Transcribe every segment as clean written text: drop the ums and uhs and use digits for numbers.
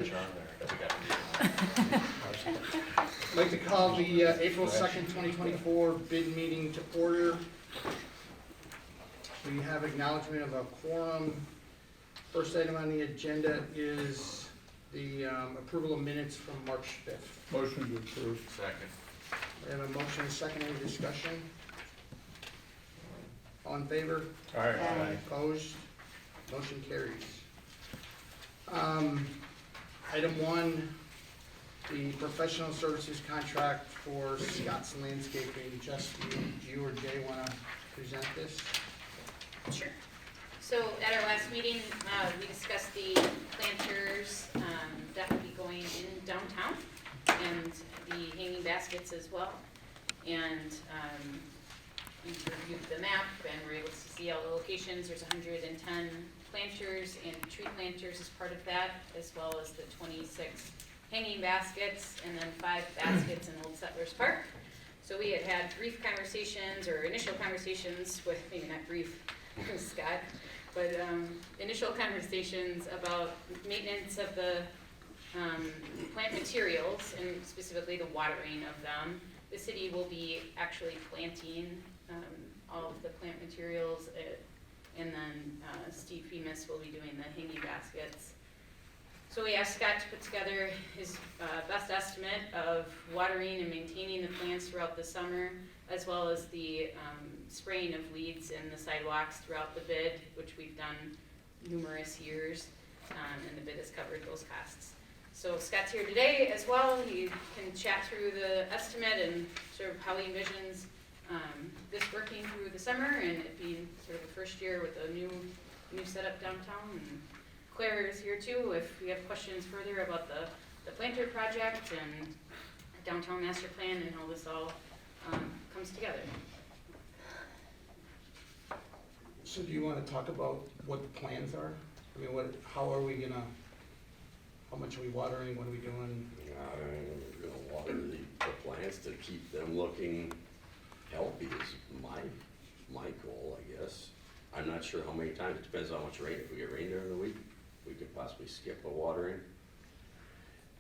I'd like to call the April 2nd, 2024 bid meeting to order. We have acknowledgement of a quorum. First item on the agenda is the approval of minutes from March 5th. Motion to approve. Second. We have a motion and a second. Any discussion? All in favor? Aye. Opposed? Motion carries. Item 1, the professional services contract for Scott's Landscaping. Jess, do you or Jay want to present this? Sure. So at our last meeting, we discussed the planters that will be going in downtown and the hanging baskets as well. And we reviewed the map and were able to see all the locations. There's 110 planters and tree planters as part of that, as well as the 26 hanging baskets and then 5 baskets in Old Settlers Park. So we had brief conversations, or initial conversations with, maybe not brief, Scott, but initial conversations about maintenance of the plant materials and specifically the watering of them. The city will be actually planting all of the plant materials, and then Steve Femus will be doing the hanging baskets. So we asked Scott to put together his best estimate of watering and maintaining the plants throughout the summer, as well as the spraying of weeds in the sidewalks throughout the bid, which we've done numerous years, and the bid has covered those costs. So Scott's here today as well. He can chat through the estimate and sort of how he envisions this working through the summer, and it being sort of the first year with a new setup downtown. And Claire is here too if we have questions further about the planter project and downtown master plan and how this all comes together. So do you want to talk about what the plans are? I mean, how much are we watering? What are we doing? We're gonna water the plants to keep them looking healthy is my goal, I guess. I'm not sure how many times. It depends on how much rain. If we get rain during the week, we could possibly skip a watering.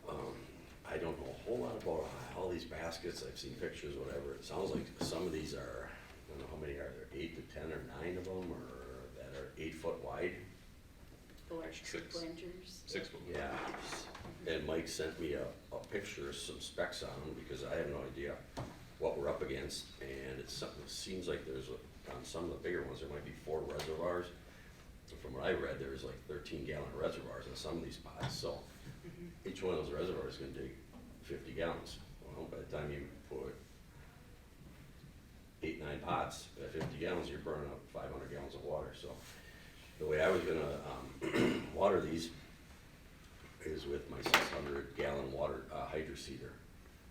I don't know a whole lot about all these baskets. I've seen pictures, whatever. It sounds like some of these are, I don't know how many are there, 8 to 10 or 9 of them, or that are 8 foot wide. The large tree planters. 6 foot. Yeah, and Mike sent me a picture, some specs on them, because I have no idea what we're up against, and it's something, it seems like there's on some of the bigger ones, there might be 4 reservoirs. From what I read, there's like 13-gallon reservoirs in some of these pots, so each one of those reservoirs is gonna take 50 gallons. Well, by the time you put 8, 9 pots at 50 gallons, you're burning up 500 gallons of water. So the way I was gonna water these is with my 600-gallon water hydro seeder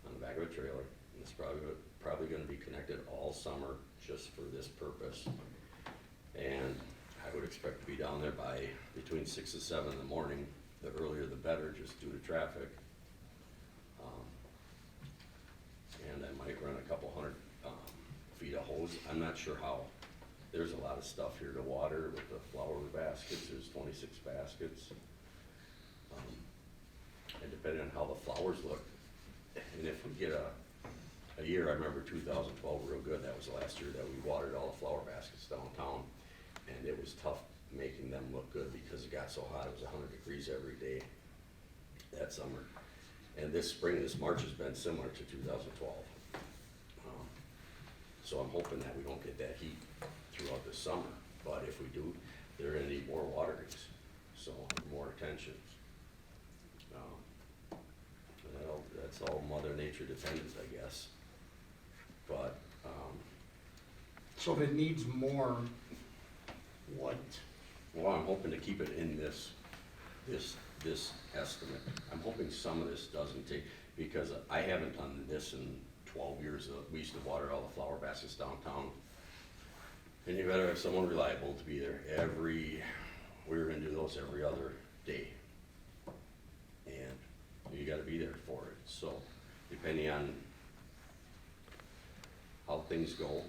on the back of a trailer. And it's probably gonna be connected all summer just for this purpose. And I would expect to be down there by between 6 and 7 in the morning. The earlier the better, just due to traffic. And I might run a couple hundred feet of hose. I'm not sure how. There's a lot of stuff here to water with the flower baskets. There's 26 baskets. And depending on how the flowers look, and if we get a year, I remember 2012 real good. That was the last year that we watered all the flower baskets downtown. And it was tough making them look good because it got so hot. It was 100 degrees every day that summer. And this spring, this March has been similar to 2012. So I'm hoping that we don't get that heat throughout the summer. But if we do, they're gonna need more waterings, so more attention. That's all Mother Nature dependent, I guess. But So if it needs more, what? well, I'm hoping to keep it in this estimate. I'm hoping some of this doesn't take, because I haven't done this in 12 years. We used to water all the flower baskets downtown. And you better have someone reliable to be there we were gonna do those every other day. And you gotta be there for it. So depending on how things go,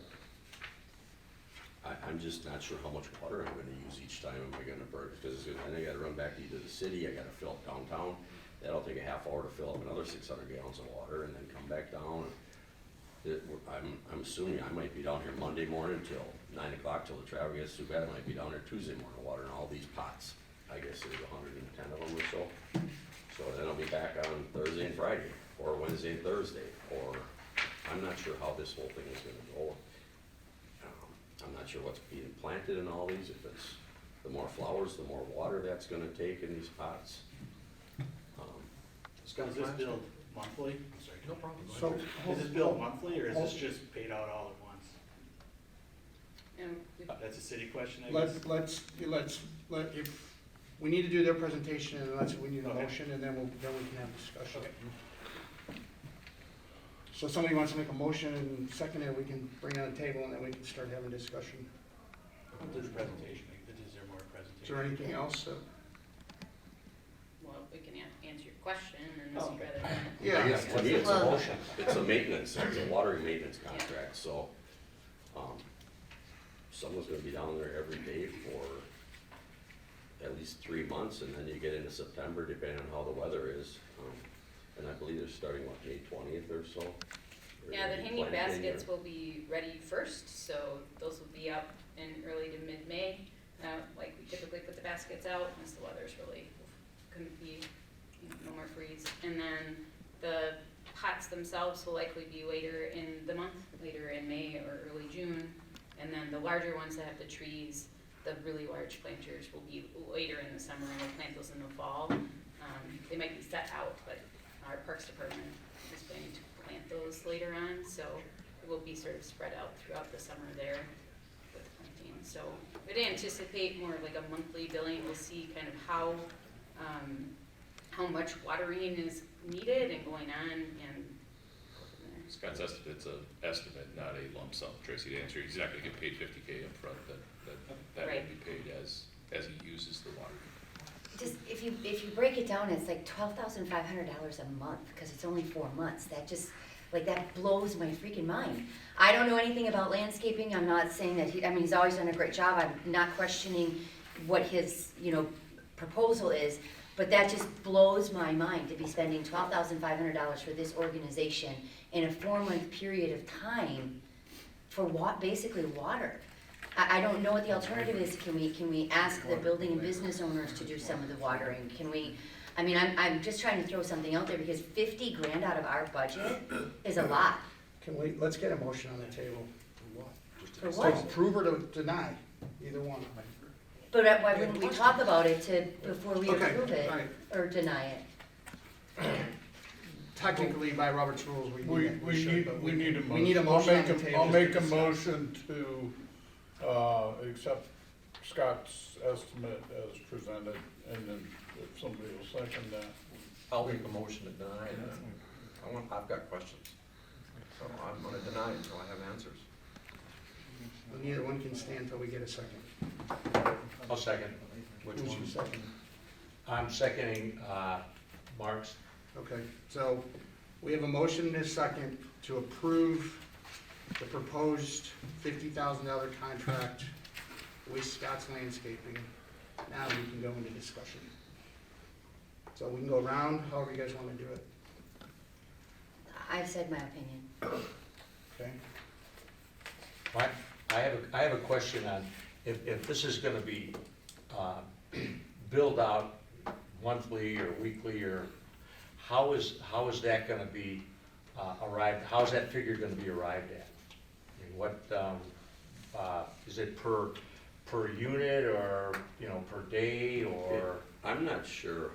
I'm just not sure how much water I'm gonna use each time. Am I gonna burn, because then I gotta run back to either the city, I gotta fill up downtown, That'll take a half hour to fill up another 600 gallons of water and then come back down. I'm assuming I might be down here Monday morning till 9 o'clock till the traffic gets too bad. I might be down here Tuesday morning watering all these pots. I guess there's 110 of them or so. So then I'll be back on Thursday and Friday, or Wednesday and Thursday, or I'm not sure how this whole thing is gonna go. I'm not sure what's being planted in all these, if it's the more flowers, the more water that's gonna take in these pots. Is this billed monthly? I'm sorry. No problem. So, Is this billed monthly, or is this just paid out all at once? And we- That's a city question, I guess? if, we need to do their presentation, and we need a Okay. motion, and then we can have discussion. So if somebody wants to make a motion and second it, we can bring it on the table, and then we can start having discussion. Do the presentation, is there more Is presentation? there anything else? well, we can answer your question unless Oh, you'd okay. rather. Yeah. I guess to me, it's a Well- motion, it's a maintenance, it's a watering maintenance contract, so, someone's gonna be down there every day for at least 3 months, and then you get into September, depending on how the weather is. And I believe they're starting, what, May 20th or so? They're Yeah, the gonna be hanging planting baskets or- will be ready first, so those will be up in early to mid-May. Like we typically put the baskets out, unless the weather's really, couldn't be, no more freeze. And then the pots themselves will likely be later in the month, later in May or early June. And then the larger ones that have the trees, the really large planters will be later in the summer, and we'll plant those in the fall. They might be set out, but our Parks Department is planning to plant those later on, so it will be sort of spread out throughout the summer there with planting. So we'd anticipate more like a monthly billing. We'll see kind of how much watering is needed and going on, and go from there. Scott's estimate's an estimate, not a lump sum. Tracy, to answer, he's not gonna get paid $50K up front. That will Right. be paid as he uses the water. Just, if you break it down, it's like $12,500 a month, because it's only 4 months. That just, like, that blows my freaking mind. I don't know anything about landscaping. I'm not saying that he's always done a great job. I'm not questioning what his, proposal is, but that just blows my mind to be spending $12,500 for this organization in a 4-month period of time for basically water. I don't know what the alternative is. Can we ask the building and business owners to do some of the watering? I'm just trying to throw something out there, because 50 grand out of our budget is a lot. Let's get a motion on the table. For To what? approve or to deny, either one. But why wouldn't we talk about it before we Okay, approve it all right. or deny it? Technically, by Robert's rules, we should. We need a motion. We need a motion on the table. I'll make a motion to, accept Scott's estimate as presented, and then if somebody will second that. I'll make a motion to deny it. I've got questions. So I'm gonna deny it until I have answers. Well, neither one can stand until we get a second. I'll second. Which Who's one? your second? I'm seconding Mark's. Okay, so we have a motion and a second to approve the proposed $50,000 contract with Scott's Landscaping. Now we can go into discussion. So we can go around, however you guys want to do it, I've said my opinion. okay? I have a question on, if this is gonna be billed out monthly or weekly, or how is that gonna be arrived, how is that figure gonna be arrived at? I mean, what, is it per unit, or, per day, or, I'm not sure.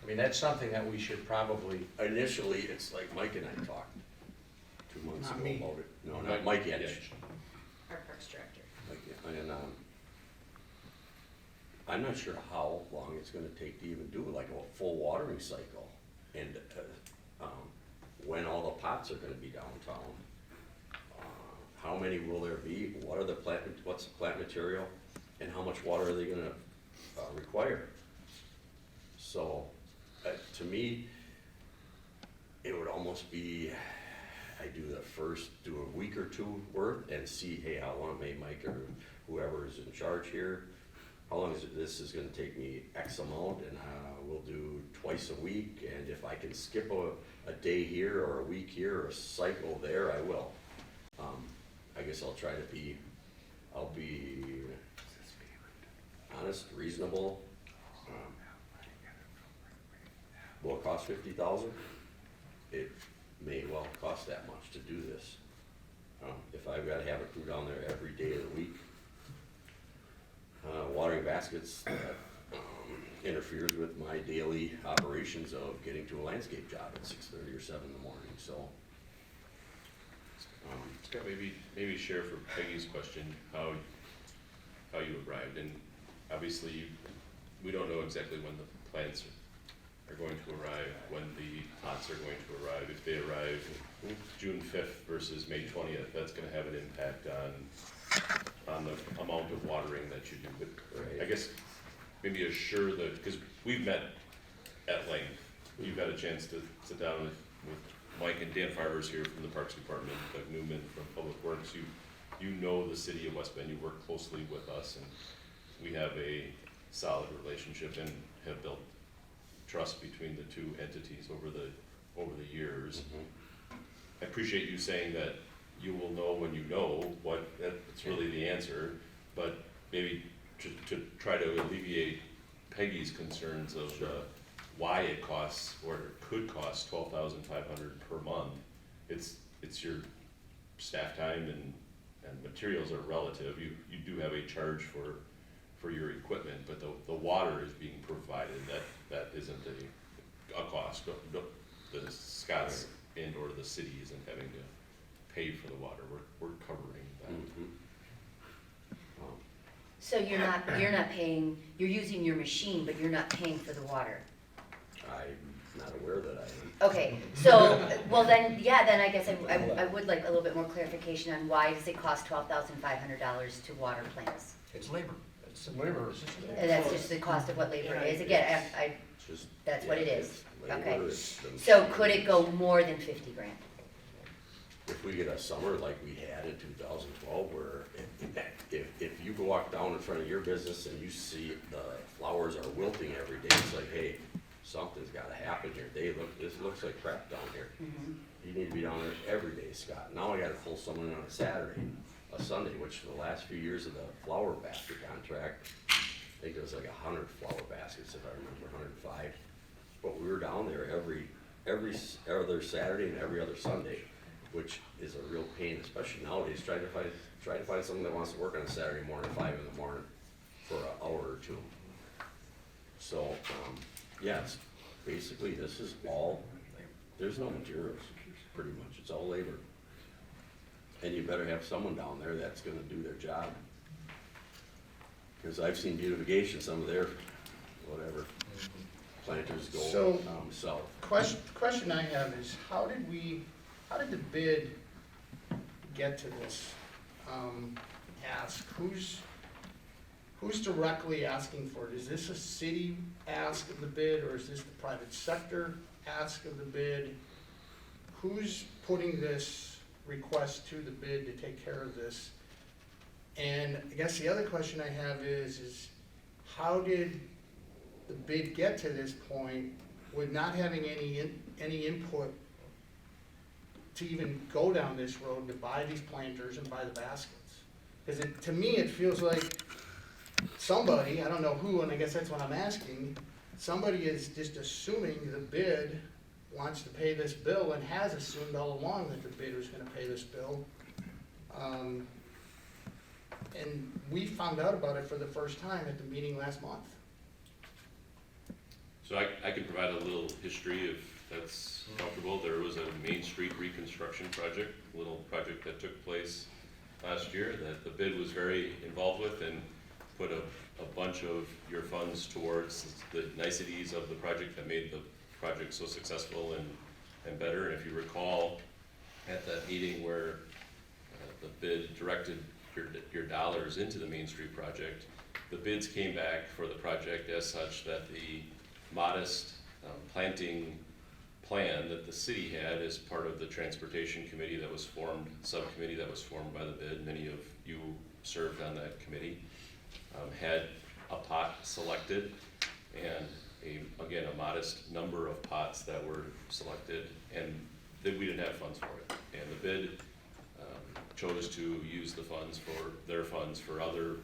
I mean, that's something that we should probably, Initially, it's like Mike and I talked 2 months Not ago me. about it. No, not Mike Yenish. Our Parks Director. And I'm not sure how long it's gonna take to even do like a full watering cycle, and when all the pots are gonna be downtown. How many will there be? What's the plant material, and how much water are they gonna require? So, to me, it would almost be, I do a week or two worth and see, hey, how long may Mike or whoever is in charge here, how long this is gonna take me X amount, and we'll do twice a week, and if I can skip a day here or a week here or a cycle there, I will. I guess I'll try to be, I'll be honest, reasonable. Will it cost 50,000? It may well cost that much to do this. If I've gotta have a crew down there every day of the week, watering baskets, that interferes with my daily operations of getting to a landscape job at 6:30 or 7 in the morning, so. Scott, maybe share for Peggy's question, how you arrived, and obviously we don't know exactly when the plants are going to arrive, when the pots are going to arrive. If they arrive June 5th versus May 20th, that's gonna have an impact on the amount of watering that you do. But I guess maybe assure because we've met at length. You've had a chance to sit down with Mike and Dan Farber's here from the Parks Department, Doug Newman from Public Works. You know the city of West Bend, you work closely with us, and we have a solid relationship and have built trust between the two entities over the years. I appreciate you saying that you will know when you know what, that's really the answer, but maybe to try to alleviate Peggy's concerns of why it costs, or it could cost $12,500 per month. It's your staff time and materials are relative. You do have a charge for your equipment, but the water is being provided. That isn't a cost. The Scots and or the city isn't having to pay for the water. We're covering that. So you're not paying, you're using your machine, but you're not paying for the water? I'm not aware that I am. Okay, so, well then, yeah, then I guess I would like a little bit more clarification on why does it cost $12,500 to water plants? It's labor. It's Labor. And that's just the cost of what labor is, again, Just- that's what it is. it's labor, Okay. it's the So machine. could it go more than 50 grand? If we get a summer like we had in 2012, where if you walk down in front of your business and you see the flowers are wilting every day, it's like, hey, something's gotta happen here. This looks like crap down here. You need to be down there every day, Scott. Now I gotta pull someone in on a Saturday, a Sunday, which for the last few years of the flower basket contract, I think it was like 100 flower baskets, if I remember, 105. But we were down there every other Saturday and every other Sunday, which is a real pain, especially nowadays, trying to find someone that wants to work on a Saturday morning, 5 in the morning, for an hour or two. So, yes, basically, this is all, there's no materials, pretty much, it's all labor. And you better have someone down there that's gonna do their job. Because I've seen beautification, some of their, whatever, planters go So- south. Question I have is, how did the bid get to this ask? Who's directly asking for it? Is this a city ask of the bid, or is this the private sector ask of the bid? Who's putting this request to the bid to take care of this? And I guess the other question I have is how did the bid get to this point with not having any input to even go down this road to buy these planters and buy the baskets? Because to me, it feels like somebody, I don't know who, and I guess that's what I'm asking, somebody is just assuming the bid wants to pay this bill and has assumed all along that the bidder's gonna pay this bill. And we found out about it for the first time at the meeting last month. So I can provide a little history if that's comfortable. There was a Main Street reconstruction project, a little project that took place last year that the bid was very involved with and put a bunch of your funds towards the niceties of the project that made the project so successful and better. And if you recall, at that meeting where the bid directed your dollars into the Main Street project, the bids came back for the project as such that the modest planting plan that the city had as part of the transportation committee that was formed, subcommittee that was formed by the bid, many of you served on that committee, had a pot selected, and again, a modest number of pots that were selected, and that we didn't have funds for it. And the bid chose to use their funds for other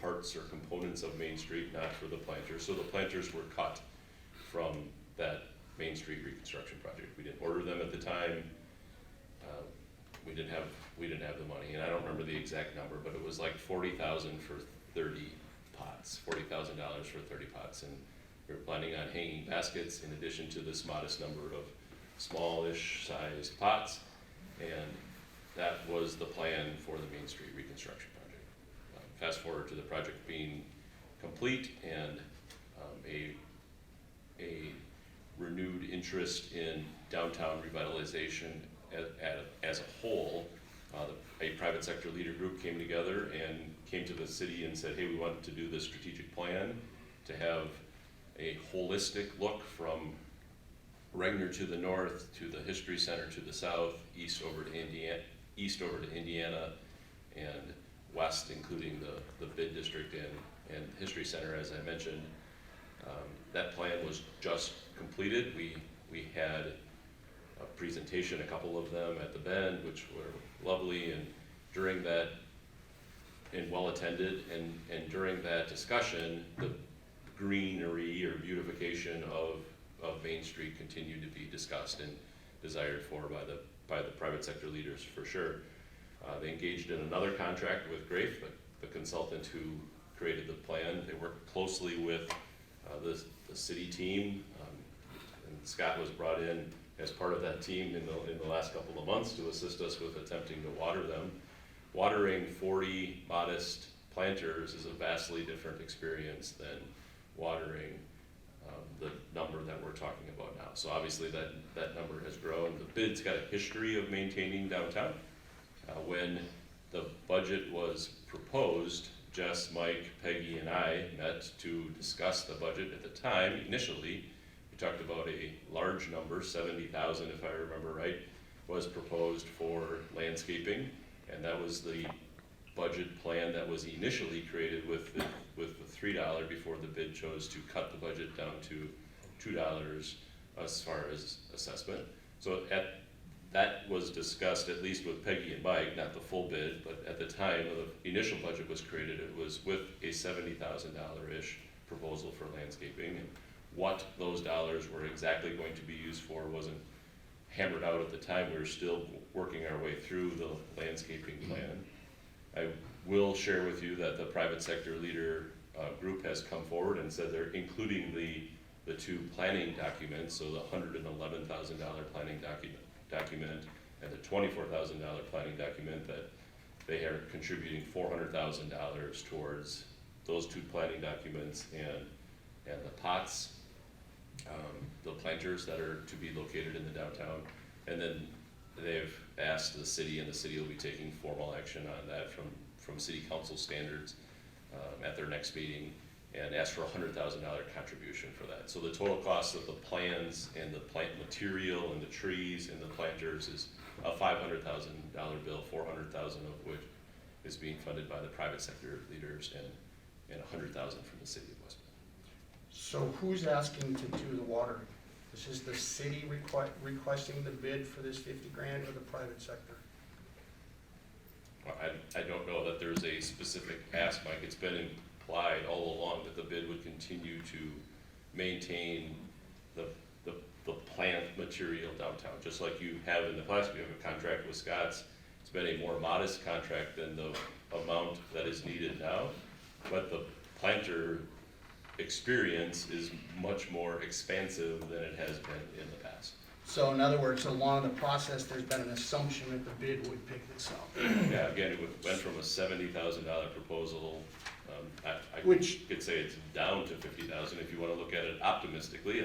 parts or components of Main Street, not for the planters. So the planters were cut from that Main Street reconstruction project. We didn't order them at the time. We didn't have the money, and I don't remember the exact number, but it was like $40,000 for 30 pots, $40,000 for 30 pots, and we were planning on hanging baskets in addition to this modest number of smallish sized pots, and that was the plan for the Main Street reconstruction project. Fast forward to the project being complete and a renewed interest in downtown revitalization as a whole. A private sector leader group came together and came to the city and said, hey, we want to do this strategic plan to have a holistic look from Regner to the north, to the History Center to the south, east over to Indiana, and west, including the bid district and History Center, as I mentioned. That plan was just completed. We had a presentation, a couple of them at the Bend, which were lovely, and during that, and well attended, and during that discussion, the greenery or beautification of Main Street continued to be discussed and desired for by the private sector leaders, for sure. They engaged in another contract with Grafe, the consultant who created the plan. They worked closely with the city team, and Scott was brought in as part of that team in the last couple of months to assist us with attempting to water them. Watering 40 modest planters is a vastly different experience than watering the number that we're talking about now. So obviously that number has grown. The bid's got a history of maintaining downtown. When the budget was proposed, Jess, Mike, Peggy, and I met to discuss the budget at the time. Initially, we talked about a large number, 70,000 if I remember right, was proposed for landscaping, and that was the budget plan that was initially created with the $3 before the bid chose to cut the budget down to $2 as far as assessment. So that was discussed at least with Peggy and Mike, not the full bid, but at the time the initial budget was created, it was with a $70,000-ish proposal for landscaping. And what those dollars were exactly going to be used for wasn't hammered out at the time. We were still working our way through the landscaping plan. I will share with you that the private sector leader group has come forward and said they're including the two planning documents, so the $111,000 planning document and the $24,000 planning document, that they are contributing $400,000 towards those two planning documents and the pots, the planters that are to be located in the downtown. And then they've asked the city, and the city will be taking formal action on that from city council standards at their next meeting, and asked for a $100,000 contribution for that. So the total cost of the plans and the plant material and the trees and the planters is a $500,000 bill, $400,000 of which is being funded by the private sector leaders and $100,000 from the city of West Bend. So who's asking to do the watering? This is the city requesting the bid for this 50 grand, or the private sector? Well, I don't know that there's a specific ask, Mike. It's been implied all along that the bid would continue to maintain the plant material downtown, just like you have in the past. We have a contract with Scott's. It's been a more modest contract than the amount that is needed now, but the planter experience is much more expansive than it has been in the past. So in other words, along the process, there's been an assumption that the bid would pick this up. Yeah, again, it went from a $70,000 proposal. I Which- could say it's down to $50,000 if you want to look at it optimistically.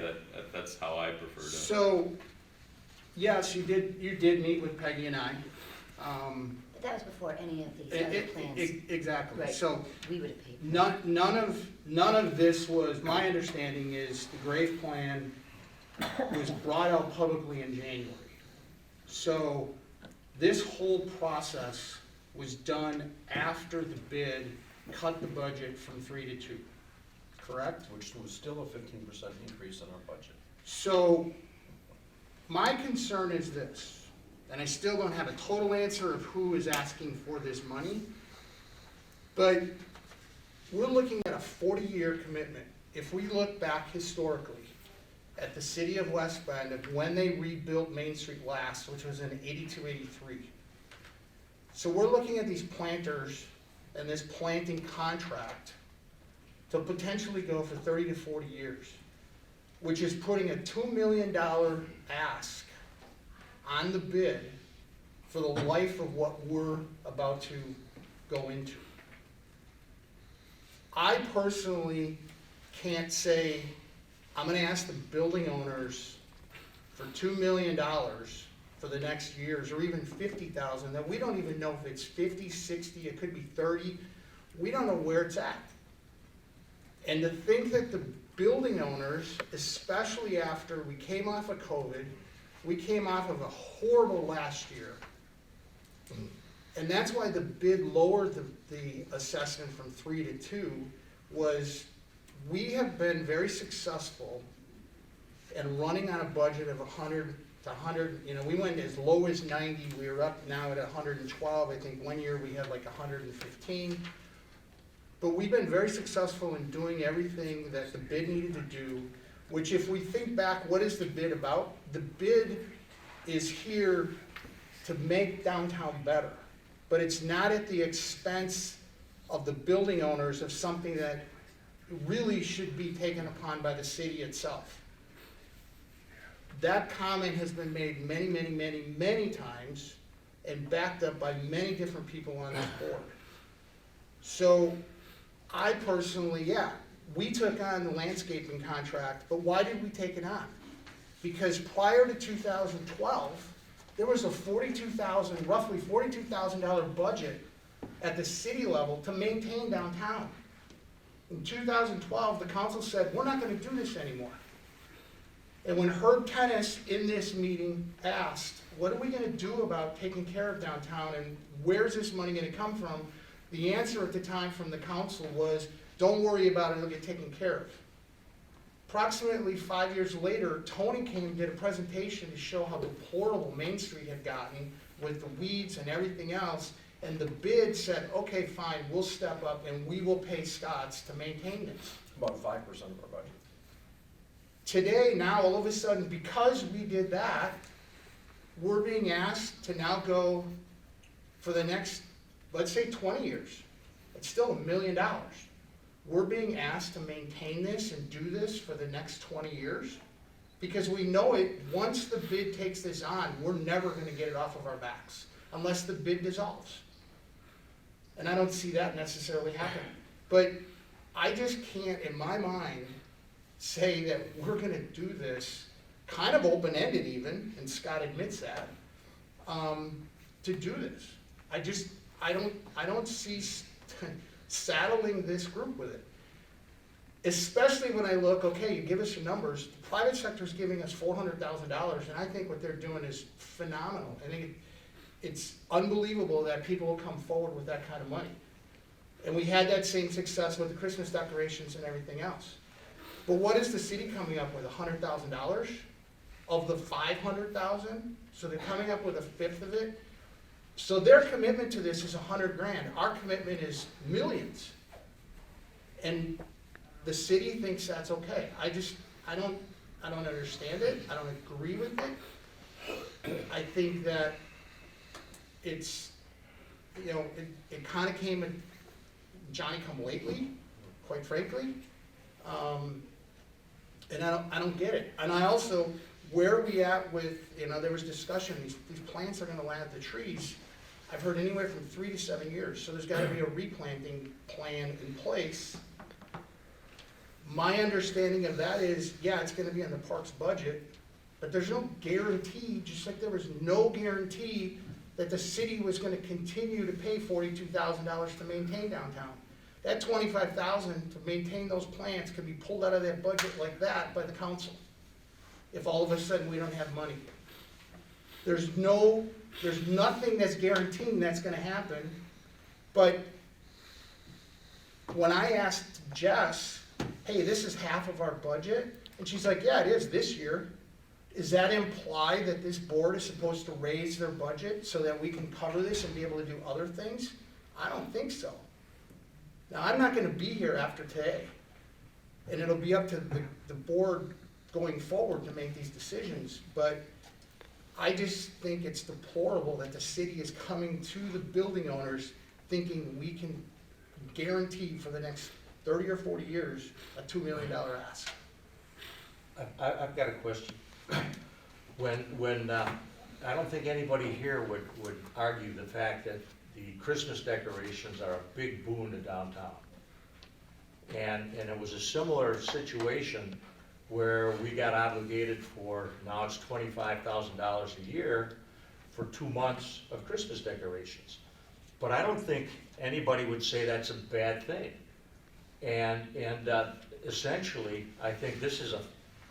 That's how I prefer to. So, yes, you did meet with Peggy and I. But that was before any of these other plans. Exactly. Right. So We would have paid. for it. none of this was, my understanding is the Grave plan was brought out publicly in January. So this whole process was done after the bid cut the budget from 3 to 2. correct? Which was still a 15% increase in our budget. So, my concern is this, and I still don't have a total answer of who is asking for this money, but we're looking at a 40-year commitment. If we look back historically at the city of West Bend of when they rebuilt Main Street last, which was in 82, 83. So we're looking at these planters and this planting contract to potentially go for 30 to 40 years, which is putting a $2 million ask on the bid for the life of what we're about to go into. I personally can't say, I'm gonna ask the building owners for $2 million for the next years, or even 50,000, that we don't even know if it's 50, 60, it could be 30. We don't know where it's at. And to think that the building owners, especially after we came off of COVID, we came off of a horrible last year. And that's why the bid lowered the assessment from 3 to 2, was we have been very successful in running on a budget of 100 to 100, we went as low as 90, we were up now at 112, I think one year we had like 115. But we've been very successful in doing everything that the bid needed to do, which if we think back, what is the bid about? The bid is here to make downtown better, but it's not at the expense of the building owners of something that really should be taken upon by the city itself. That comment has been made many, many, many, many times and backed up by many different people on this board. So I personally, we took on the landscaping contract, but why did we take it on? Because prior to 2012, there was a roughly $42,000 budget at the city level to maintain downtown. In 2012, the council said, we're not gonna do this anymore. And when Herb Tennis in this meeting asked, what are we gonna do about taking care of downtown and where's this money gonna come from? The answer at the time from the council was, don't worry about it, it'll get taken care of. Approximately 5 years later, Tony came and did a presentation to show how deplorable Main Street had gotten with the weeds and everything else. And the bid said, okay, fine, we'll step up and we will pay Scott's to maintain this. About 5% of our budget. Today, now, all of a sudden, because we did that, we're being asked to now go for the next, let's say 20 years. It's still $1 million. We're being asked to maintain this and do this for the next 20 years because we know it, once the bid takes this on, we're never gonna get it off of our backs unless the bid dissolves. And I don't see that necessarily happening. But I just can't, in my mind, say that we're gonna do this, kind of open-ended even, and Scott admits that, to do this. I don't see saddling this group with it. Especially when I look, okay, you give us your numbers, the private sector's giving us $400,000, and I think what they're doing is phenomenal. I think it's unbelievable that people will come forward with that kind of money. And we had that same success with the Christmas decorations and everything else. But what is the city coming up with, $100,000 of the 500,000? So they're coming up with a fifth of it. So their commitment to this is 100 grand. Our commitment is millions. And the city thinks that's okay. I don't understand it. I don't agree with it. I think that it's, it kind of came in Johnny-come-lately, quite frankly. And I don't get it. And I also, where are we at with, there was discussion, these plants are gonna land the trees. I've heard anywhere from 3 to 7 years, so there's gotta be a replanting plan in place. My understanding of that is, it's gonna be in the parks budget, but there's no guarantee, just like there was no guarantee that the city was gonna continue to pay $42,000 to maintain downtown. That $25,000 to maintain those plants could be pulled out of that budget like that by the council, if all of a sudden we don't have money. There's nothing that's guaranteeing that's gonna happen, but when I asked Jess, hey, this is half of our budget? And she's like, yeah, it is this year. Does that imply that this board is supposed to raise their budget so that we can cover this and be able to do other things? I don't think so. Now, I'm not gonna be here after today, and it'll be up to the board going forward to make these decisions, but I just think it's deplorable that the city is coming to the building owners thinking we can guarantee for the next 30 or 40 years a $2 million ask. I've got a question. When, I don't think anybody here would argue the fact that the Christmas decorations are a big boon to downtown. And it was a similar situation where we got obligated for, now it's $25,000 a year for 2 months of Christmas decorations. But I don't think anybody would say that's a bad thing. And essentially, I think this is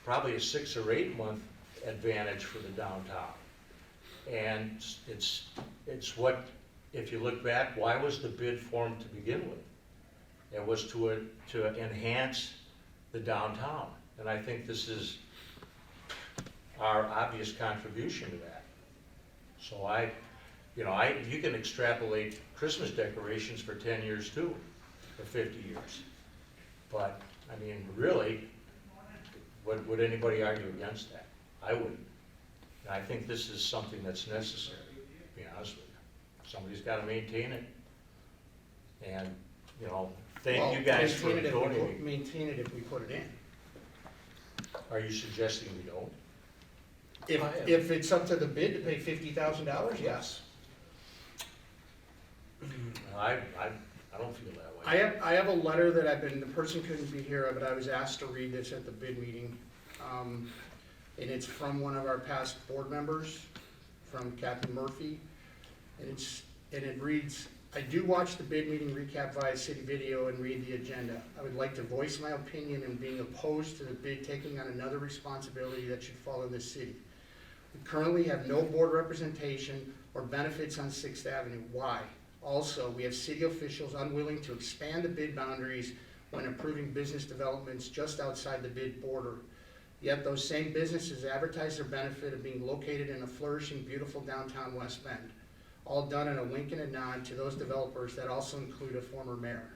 probably a 6 or 8 month advantage for the downtown. And it's what, if you look back, why was the bid formed to begin with? It was to enhance the downtown. And I think this is our obvious contribution to that. So you can extrapolate Christmas decorations for 10 years too, or 50 years. But, I mean, really, would anybody argue against that? I wouldn't. And I think this is something that's necessary, to be honest with you. Somebody's gotta maintain it. And, thank you guys for donating. Maintain it if we put it in. Are you suggesting we don't? If it's up to the bid to pay $50,000, yes. I don't feel that way. I have a letter that the person couldn't be here, but I was asked to read this at the bid meeting. And it's from one of our past board members, from Kathy Murphy. And it reads, I do watch the bid meeting recap via city video and read the agenda. I would like to voice my opinion in being opposed to the bid taking on another responsibility that should fall in this city. We currently have no board representation or benefits on 6th Avenue. Why? Also, we have city officials unwilling to expand the bid boundaries when approving business developments just outside the bid border. Yet those same businesses advertise their benefit of being located in a flourishing, beautiful downtown West Bend. All done in a wink and a nod to those developers that also include a former mayor.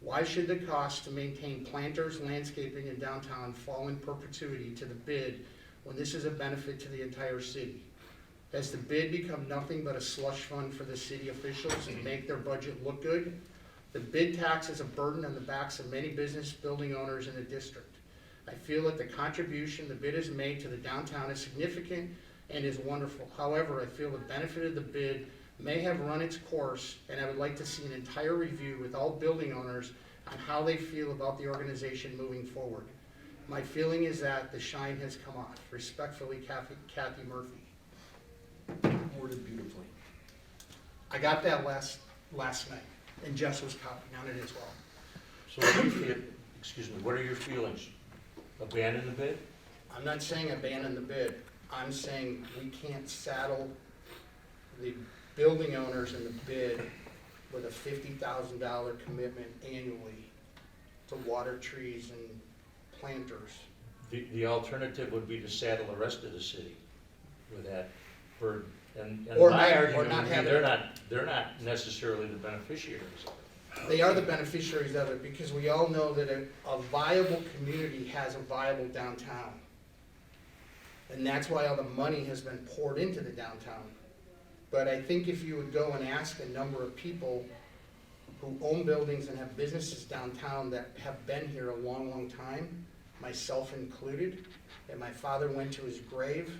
Why should the cost to maintain planters, landscaping in downtown fall in perpetuity to the bid when this is a benefit to the entire city? Has the bid become nothing but a slush fund for the city officials to make their budget look good? The bid tax is a burden on the backs of many business building owners in the district. I feel that the contribution the bid has made to the downtown is significant and is wonderful. However, I feel the benefit of the bid may have run its course, and I would like to see an entire review with all building owners on how they feel about the organization moving forward. My feeling is that the shine has come off. Respectfully, Kathy Murphy. Worded beautifully. I got that last night, and Jess was copying on it as well. So what do you feel, excuse me, what are your feelings? Abandon the bid? I'm not saying abandon the bid. I'm saying we can't saddle the building owners in the bid with a $50,000 commitment annually to water trees and planters. The alternative would be to saddle the rest of the city with that burden. And Or my not- or argument not would be have they're not necessarily the beneficiaries of it. They are the beneficiaries of it because we all know that a viable community has a viable downtown. And that's why all the money has been poured into the downtown. But I think if you would go and ask a number of people who own buildings and have businesses downtown that have been here a long, long time, myself included, and my father went to his grave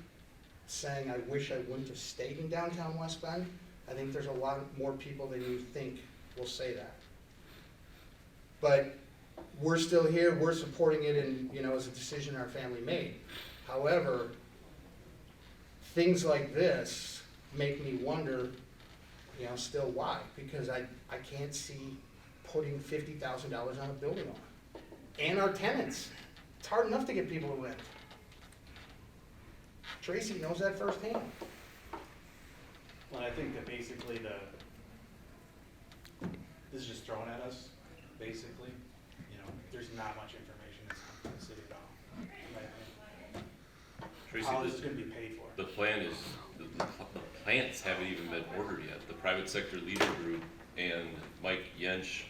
saying, I wish I wouldn't have stayed in downtown West Bend, I think there's a lot more people than you think will say that. But we're still here, we're supporting it, and, as a decision our family made. However, things like this make me wonder, still why? Because I can't see putting $50,000 on a building on. And our tenants. It's hard enough to get people to rent. Tracy knows that firsthand. Well, I think that basically this is just thrown at us, basically, there's not much information that's come from the city at all. in my opinion. Tracy, How this this- is gonna be paid for. the plan is, the plants haven't even been ordered yet. The private sector leader group and Mike Yench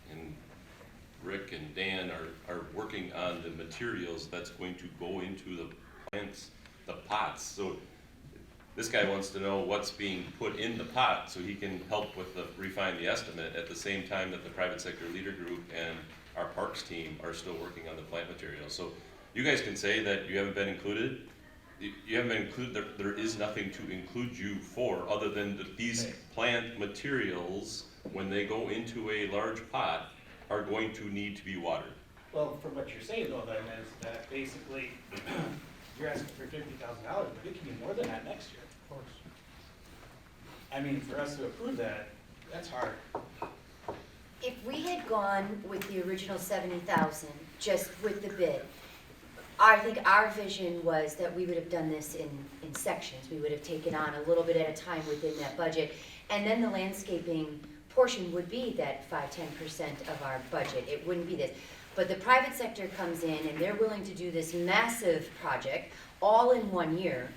and Rick and Dan are working on the materials that's going to go into the plants, the pots. So this guy wants to know what's being put in the pot so he can help with refine the estimate at the same time that the private sector leader group and our parks team are still working on the plant materials. So you guys can say that you haven't been included. You haven't been included, there is nothing to include you for, other than that these plant materials, when they go into a large pot, are going to need to be watered. Well, from what you're saying though, then, is that basically, you're asking for $50,000, but it can be more than that next year. Of course. I mean, for us to approve that, that's hard. If we had gone with the original 70,000, just with the bid, I think our vision was that we would have done this in sections. We would have taken on a little bit at a time within that budget. And then the landscaping portion would be that 5-10% of our budget. It wouldn't be this. But the private sector comes in and they're willing to do this massive project all in 1 year.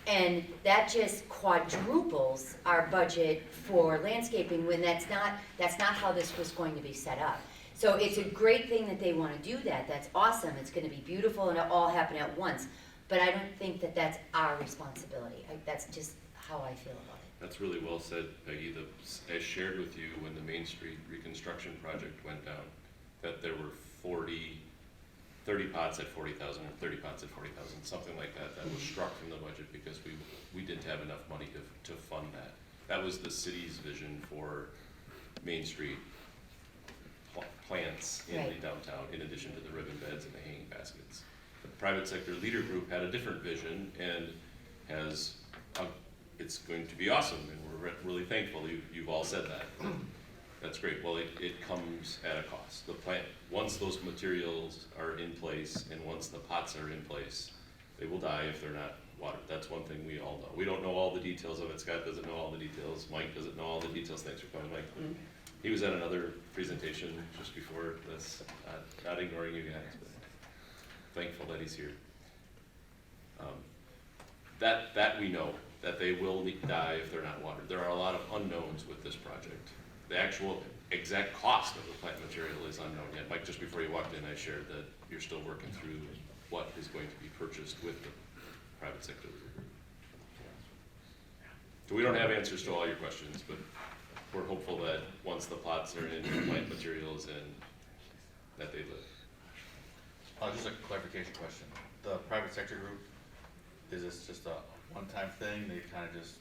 And that just quadruples our budget for landscaping when that's not how this was going to be set up. So it's a great thing that they want to do that. That's awesome. It's going to be beautiful and it all happen at once. But I don't think that that's our responsibility. That's just how I feel about it. That's really well said, Peggy. As shared with you when the Main Street reconstruction project went down, that there were 30 pots at 40,000 or 30 pots at 40,000, something like that, that was struck from the budget because we didn't have enough money to fund that. That was the city's vision for Main Street plants in Right. the downtown, in addition to the ribbon beds and the hanging baskets. The private sector leader group had a different vision and it's going to be awesome, and we're really thankful you've all said that. That's great. Well, it comes at a cost. The plant, once those materials are in place and once the pots are in place, they will die if they're not watered. That's one thing we all know. We don't know all the details of it. Scott doesn't know all the details. Mike doesn't know all the details. Thanks for coming, Mike. He was at another presentation just before this, not ignoring you guys, but thankful that he's here. That we know, that they will die if they're not watered. There are a lot of unknowns with this project. The actual exact cost of the plant material is unknown yet. Mike, just before you walked in, I shared that you're still working through what is going to be purchased with the private sector. So we don't have answers to all your questions, but we're hopeful that once the plots are in, the plant materials in, that they live. Just a clarification question. The private sector group, is this just a one-time thing? They kind of just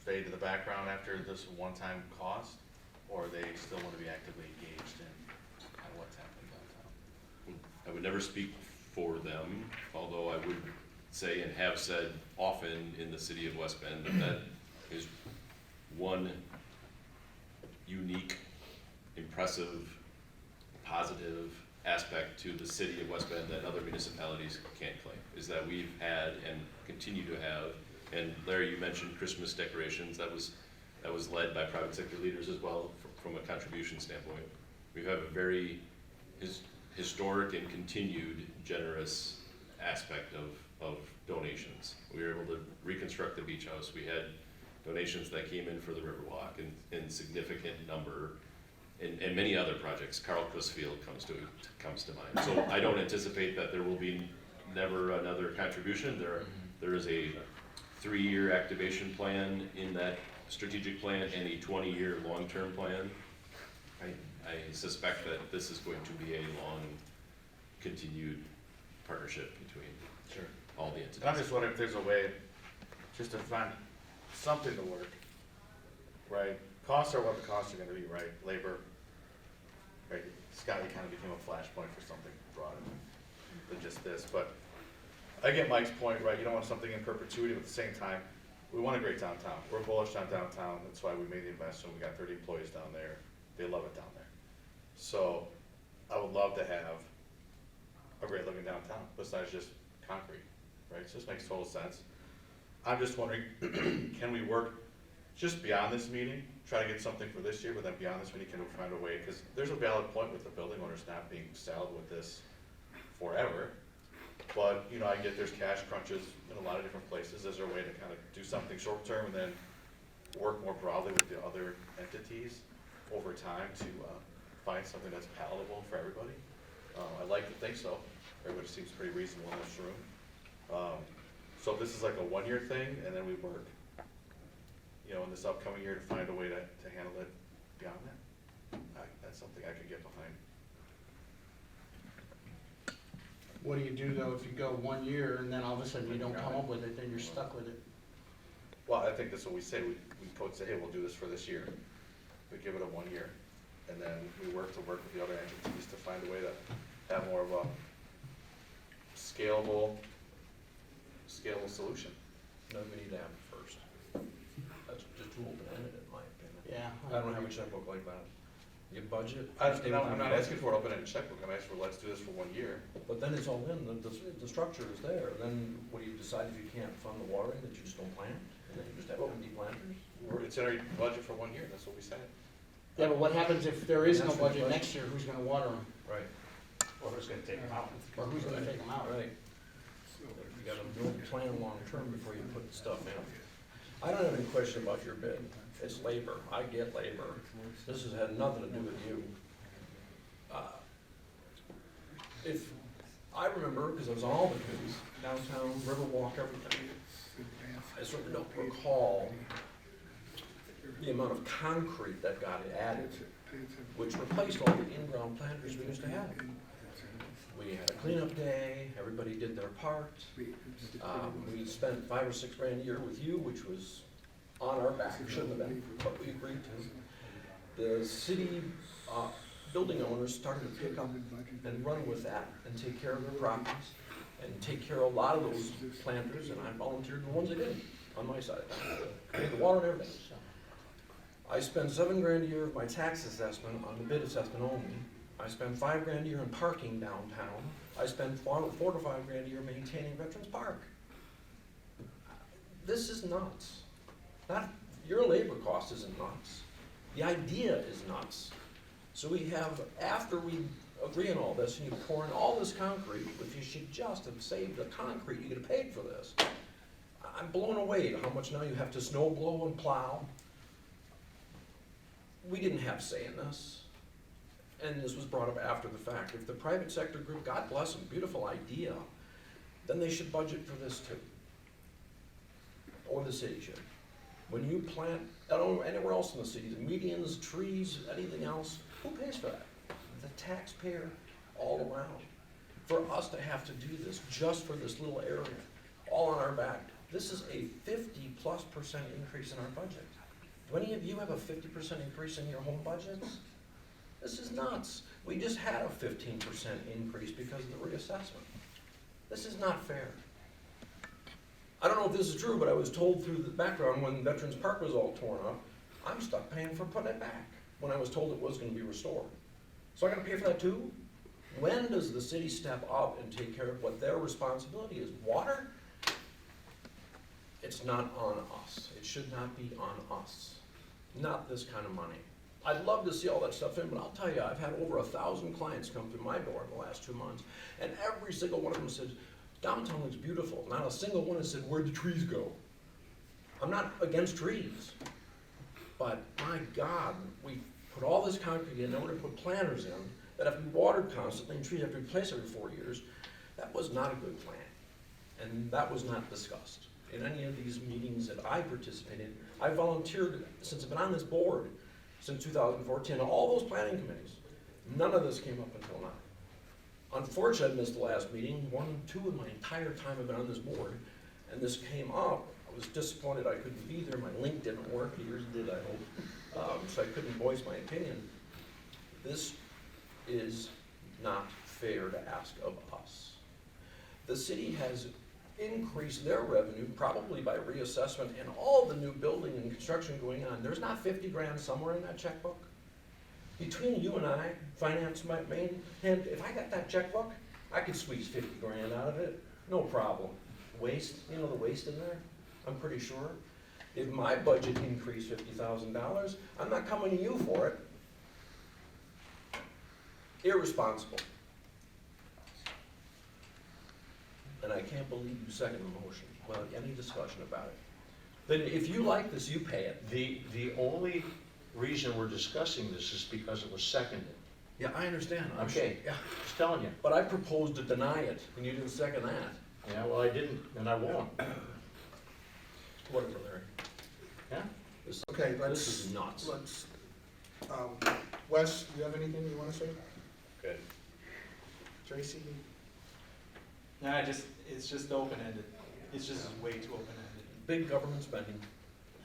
fade to the background after this one-time cost? Or they still want to be actively engaged in kind of what's happening downtown? I would never speak for them, although I would say and have said often in the city of West Bend that is one unique, impressive, positive aspect to the city of West Bend that other municipalities can't claim, is that we've had and continue to have, and Larry, you mentioned Christmas decorations, that was led by private sector leaders as well from a contribution standpoint. We have a very historic and continued generous aspect of donations. We were able to reconstruct the beach house. We had donations that came in for the Riverwalk in significant number, and many other projects. Carl Cusfield comes to mind. So I don't anticipate that there will be never another contribution. There is a 3-year activation plan in that strategic plan and a 20-year long-term plan. I suspect that this is going to be a long, continued partnership between all the entities. And I'm just wondering if there's a way just to find something to work, right? Costs are what the costs are gonna be, right? Labor, right? Scott, you kind of became a flashpoint for something broader than just this, but I get Mike's point, right? You don't want something in perpetuity, but at the same time, we want a great downtown. We're bullish on downtown. That's why we made the investment. We got 30 employees down there. They love it down there. So I would love to have a great looking downtown besides just concrete, right? It just makes total sense. I'm just wondering, can we work just beyond this meeting, try to get something for this year, but then beyond this meeting, can we find a way, because there's a valid point with the building owners not being saddled with this forever. But, you know, I get there's cash crunches in a lot of different places. Is there a way to kind of do something short term and then work more broadly with the other entities over time to find something that's palatable for everybody? I like to think so. Everybody seems pretty reasonable in this room. So if this is like a 1-year thing, and then we work, you know, in this upcoming year to find a way to handle it beyond that, that's something I could get behind. What do you do though if you go 1 year and then all of a sudden you don't come up with it, then you're stuck with it? Well, I think that's what we say. We could say, hey, we'll do this for this year. We give it a 1 year, and then we work with the other entities to find a way to have more of a scalable solution. No, we need to have it first. That's just too open-ended in my opinion. Yeah. I don't have a checkbook like that. You budget. I'm stay not within the asking budget. for an open-ended checkbook. I'm asking for, let's do this for 1 year. But then it's all in, the structure is there, then what do you decide if you can't fund the watering, that you just don't plant? And then you just have empty planters? It's in our budget for 1 year. That's what we said. Yeah, but what happens if there is no That's what budget the next year? Who's gonna water them? Right. Or who's gonna take them out? Or who's gonna take them out? Right. You gotta build a plan long-term before you put stuff in. I don't have any question about your bid. It's labor. I get labor. This has had nothing to do with you. If, I remember, because I was on all the committees, downtown, Riverwalk, everything, I certainly don't recall the amount of concrete that got added, which replaced all the in-ground planters we used to have. We had a cleanup day, everybody did their part. We spent $5 or $6 grand a year with you, which was on our back, shouldn't have been, but we agreed to. The city building owners started to pick up and run with that and take care of their properties and take care of a lot of those planters, and I volunteered the ones that didn't on my side. Paid the water and everything. I spent $7 grand a year of my tax assessment on the bid assessment only. I spend $5 grand a year in parking downtown. I spend $4 to $5 grand a year maintaining Veterans Park. This is nuts. Not, your labor cost isn't nuts. The idea is nuts. So we have, after we agree on all this and you pour in all this concrete, if you should just have saved the concrete, you could have paid for this. I'm blown away at how much now you have to snow blow and plow. We didn't have say in this. And this was brought up after the fact. If the private sector group, God bless them, beautiful idea, then they should budget for this too. Or the city should. When you plant, I don't know, anywhere else in the city, the medians, trees, anything else, who pays for that? The taxpayer all around. For us to have to do this just for this little area, all on our back, this is a 50+% increase in our budget. Do any of you have a 50% increase in your home budgets? This is nuts. We just had a 15% increase because of the reassessment. This is not fair. I don't know if this is true, but I was told through the background when Veterans Park was all torn up, I'm stuck paying for putting it back when I was told it was going to be restored. So I got to pay for that too? When does the city step up and take care of what their responsibility is? Water? It's not on us. It should not be on us. Not this kind of money. I'd love to see all that stuff in, but I'll tell you, I've had over 1,000 clients come through my door in the last 2 months, and every single one of them said, downtown looks beautiful. Not a single one has said, where'd the trees go? I'm not against trees, but my God, we put all this concrete in order to put planters in that have to be watered constantly, and trees have to be replaced every 4 years. That was not a good plan, and that was not discussed in any of these meetings that I participated in. I volunteered, since I've been on this board, since 2014, all those planning committees. None of this came up until now. Unfortunately, I missed the last meeting, 1, 2 in my entire time I've been on this board, and this came up. I was disappointed I couldn't be there. My link didn't work. Yours did, I hope. So I couldn't voice my opinion. This is not fair to ask of us. The city has increased their revenue, probably by reassessment, and all the new building and construction going on. There's not 50 grand somewhere in that checkbook. Between you and I, finance my main hand, if I got that checkbook, I could squeeze 50 grand out of it, no problem. Waste, you know the waste in there? I'm pretty sure. If my budget increased $50,000, I'm not coming to you for it. Irresponsible. And I can't believe you second the motion without any discussion about it. Then if you like this, you pay it. The only reason we're discussing this is because it was seconded. Yeah, I understand. I'm Okay, yeah. just telling you. But I proposed to deny it, and you didn't second that. Yeah, well, I didn't, and I won't. Whatever, Larry. Yeah? This, Okay, this let's, is nuts. let's, Wes, do you have anything you wanna say? Good. Tracy? Nah, it's just open-ended. It's just way too open-ended. Big government spending.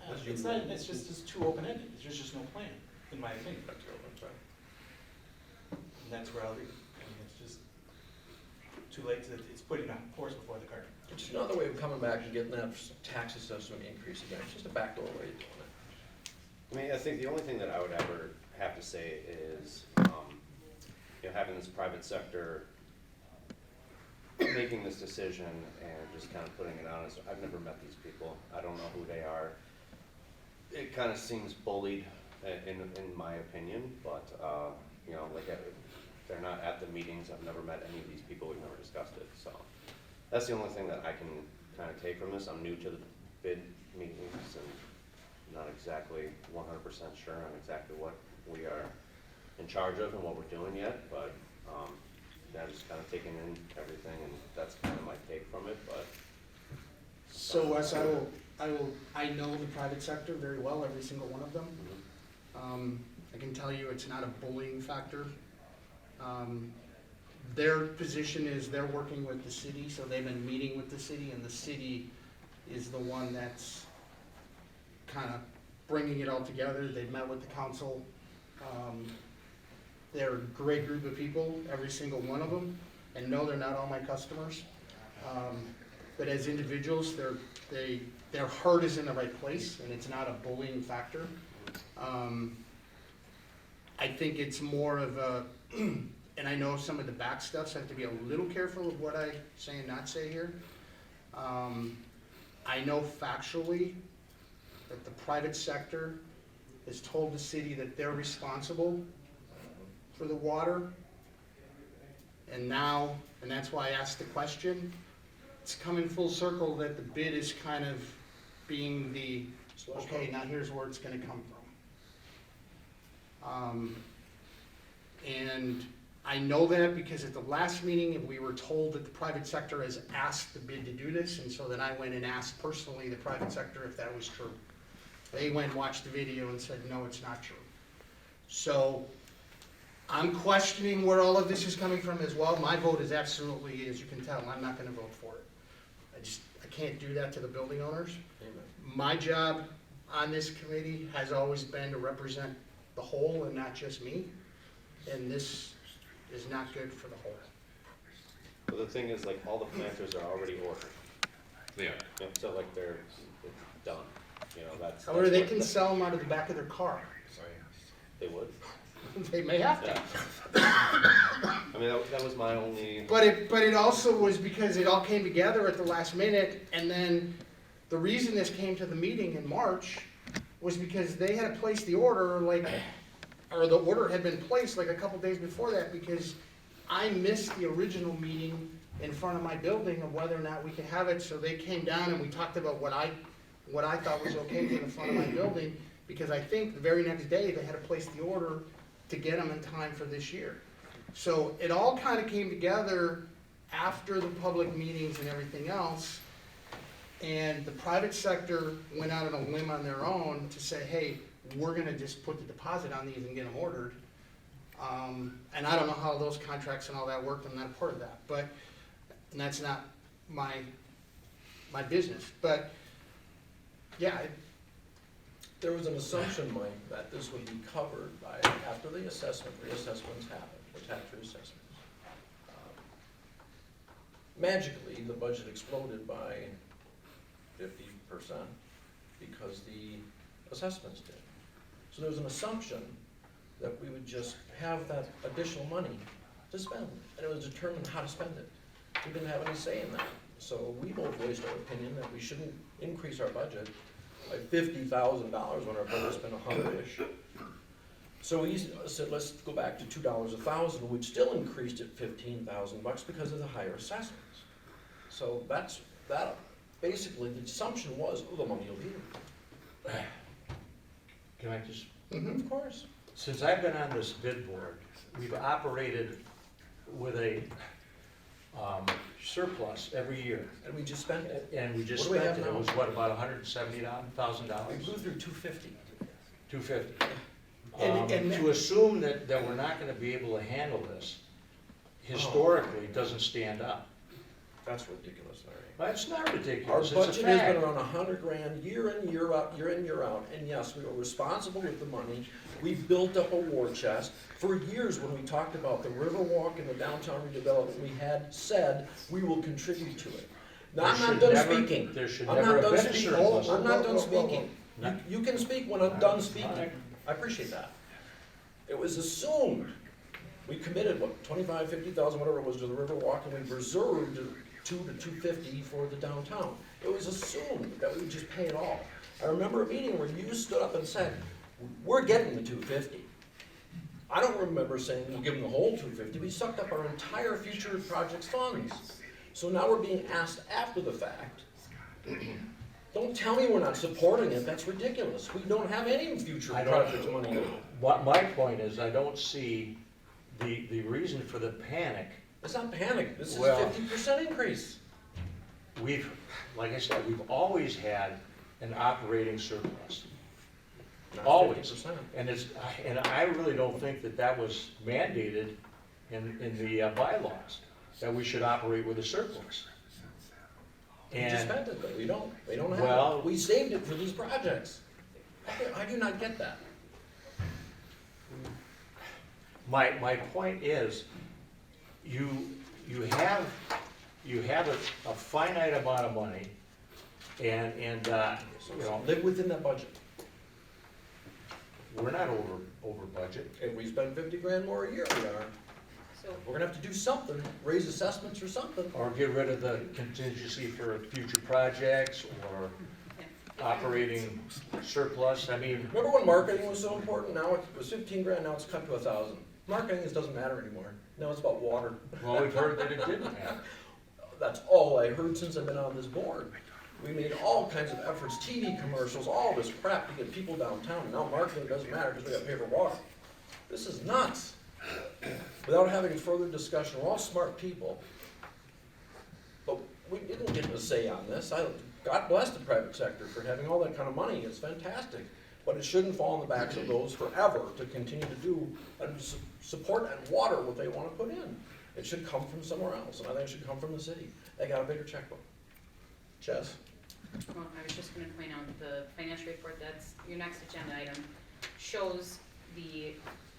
As It's usual. not, it's too open-ended. There's just no plan, in my opinion. And that's where I'll be. I mean, it's just too late to, it's putting the horse before the cart. It's just another way of coming back and getting that tax assessment increase again. It's just a backdoor way of doing it. I mean, I think the only thing that I would ever have to say is, you know, having this private sector making this decision and just kind of putting it on us. I've never met these people. I don't know who they are. It kind of seems bullied in my opinion, but, you know, like, they're not at the meetings. I've never met any of these people. We've never discussed it. So that's the only thing that I can kind of take from this. I'm new to the bid meetings and not exactly 100% sure on exactly what we are in charge of and what we're doing yet, but yeah, just kind of taking in everything, and that's kind of my take from it. But So Wes, I know the private sector very well, every single one of them. I can tell you it's not a bullying factor. Their position is they're working with the city, so they've been meeting with the city, and the city is the one that's kind of bringing it all together. They've met with the council. They're a great group of people, every single one of them, and no, they're not all my customers. But as individuals, their heart is in the right place, and it's not a bullying factor. I think it's more of a, and I know some of the back stuff, so I have to be a little careful of what I say and not say here. I know factually that the private sector has told the city that they're responsible for the water. And now, and that's why I asked the question, it's coming full circle that the bid is kind of being the, okay, now here's where it's gonna come from. And I know that because at the last meeting, we were told that the private sector has asked the bid to do this, and so then I went and asked personally the private sector if that was true. They went and watched the video and said, no, it's not true. So I'm questioning where all of this is coming from as well. My vote is absolutely, as you can tell, I'm not gonna vote for it. I can't do that to the building owners. Amen. My job on this committee has always been to represent the whole and not just me. And this is not good for the whole. but the thing is, like, all the planters are already ordered. They are. You know, so like it's done. You know, that's. Or that's they what can sell them out of the back of their car. They would. They may have to. I mean, that was my only. But it also was because it all came together at the last minute, and then the reason this came to the meeting in March was because they had to place the order, or the order had been placed like a couple days before that, because I missed the original meeting in front of my building of whether or not we could have it, so they came down and we talked about what I thought was okay in the front of my building, because I think the very next day they had to place the order to get them in time for this year. So it all kind of came together after the public meetings and everything else, and the private sector went out on a limb on their own to say, hey, we're gonna just put the deposit on these and get them ordered. And I don't know how those contracts and all that worked, I'm not a part of that, and that's not my business, but, yeah, There was an assumption, Mike, that this would be covered by, after the reassessments happen, the tax reassessments. Magically, the budget exploded by 50% because the assessments did. So there was an assumption that we would just have that additional money to spend, and it was determined how to spend it. We didn't have any say in that. So we both voiced our opinion that we shouldn't increase our budget by $50,000 when our budget's been 100-ish. So we said, let's go back to $2 a thousand, we'd still increased it $15,000 because of the higher assessments. So that, basically, the assumption was, oh, the money will be there. Can I just, Of course. since I've been on this bid board, we've operated with a surplus every year. And we just spent it. And we just What do we spent have it, it now? was what, about $170,000? We blew through 250. 250. And- To assume that we're not gonna be able to handle this, historically, doesn't stand up. That's ridiculous, Larry. But it's not Our ridiculous, it's a budget has been fact. around $100,000 year in, year out, year in, year out, and yes, we were responsible with the money. We built up a war chest. For years, when we talked about the Riverwalk and the downtown redevelopment, we had said we will contribute to it. Now, I'm There not should done never- speaking. there should I'm never not have done been a speaking. surplus. I'm not done speaking. No. You can speak when I'm done speaking. I appreciate that. It was assumed, we committed, what, 25, 50,000, whatever it was, to the Riverwalk, and we reserved 2 to 250 for the downtown. It was assumed that we would just pay it all. I remember a meeting where you stood up and said, we're getting the 250. I don't remember saying we'll give them the whole 250. We sucked up our entire future projects funds. So now we're being asked after the fact. Don't tell me we're not supporting it, that's ridiculous. We don't have any future I don't- projects money. What my point is, I don't see the reason for the panic. It's not panic, this is a Well- 50% increase. We've, like I said, we've always had an operating surplus. Not Always. 50%. And I really don't think that was mandated in the bylaws, that we should operate with a surplus. We just And, spent it, though, we don't have Well- it. We saved it for these projects. I do not get that. my point is, you have a finite amount of money, and, you know, Live within that budget. we're not over budget. If we spend 50 grand more a year, we are. So, We're gonna have to do something, raise assessments or something. Or get rid of the contingency for future projects, or yeah. operating surplus, I mean, Remember when marketing was so important? Now it was 15 grand, now it's cut to 1,000. Marketing just doesn't matter anymore. Now it's about water. well, we've heard that it didn't happen. That's all I heard since I've been on this board. We made all kinds of efforts, TV commercials, all this crap to get people downtown. Now marketing doesn't matter because we got to pay for water. This is nuts. Without having further discussion, we're all smart people. But we didn't get a say on this. God bless the private sector for having all that kind of money. It's fantastic. But it shouldn't fall on the backs of those forever to continue to do and support and water what they want to put in. It should come from somewhere else, and I think it should come from the city. They got a bigger checkbook. Chess? Well, I was just gonna point out, the financial report, that's your next agenda item, shows the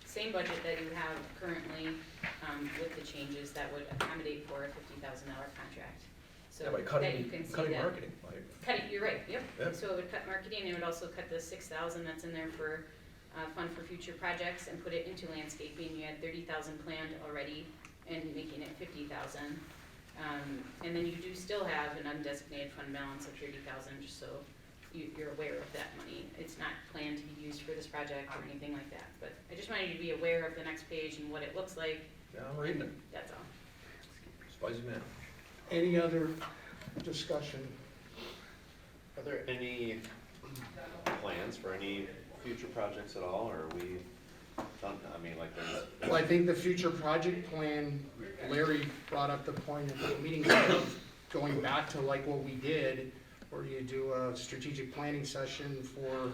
same budget that you have currently, with the changes that would accommodate for a $50,000 contract. So Yeah, by that you can see cutting that. marketing. Cutting, you're right, yep. Yeah. So it would cut marketing, it would also cut the 6,000 that's in there for, fund for future projects and put it into landscaping. You had 30,000 planned already and making it 50,000. And then you do still have an undesignated fund balance of 30,000, just so you're aware of that money. It's not planned to be used for this project or anything like that, but I just wanted you to be aware of the next page and what it looks like. Yeah, I'm reading it. That's all. Spicy man. Any other discussion? Are there any plans for any future projects at all, or are we done, I mean, like there's. Well, I think the future project plan, Larry brought up the point at the meeting of going back to like what we did, where you do a strategic planning session for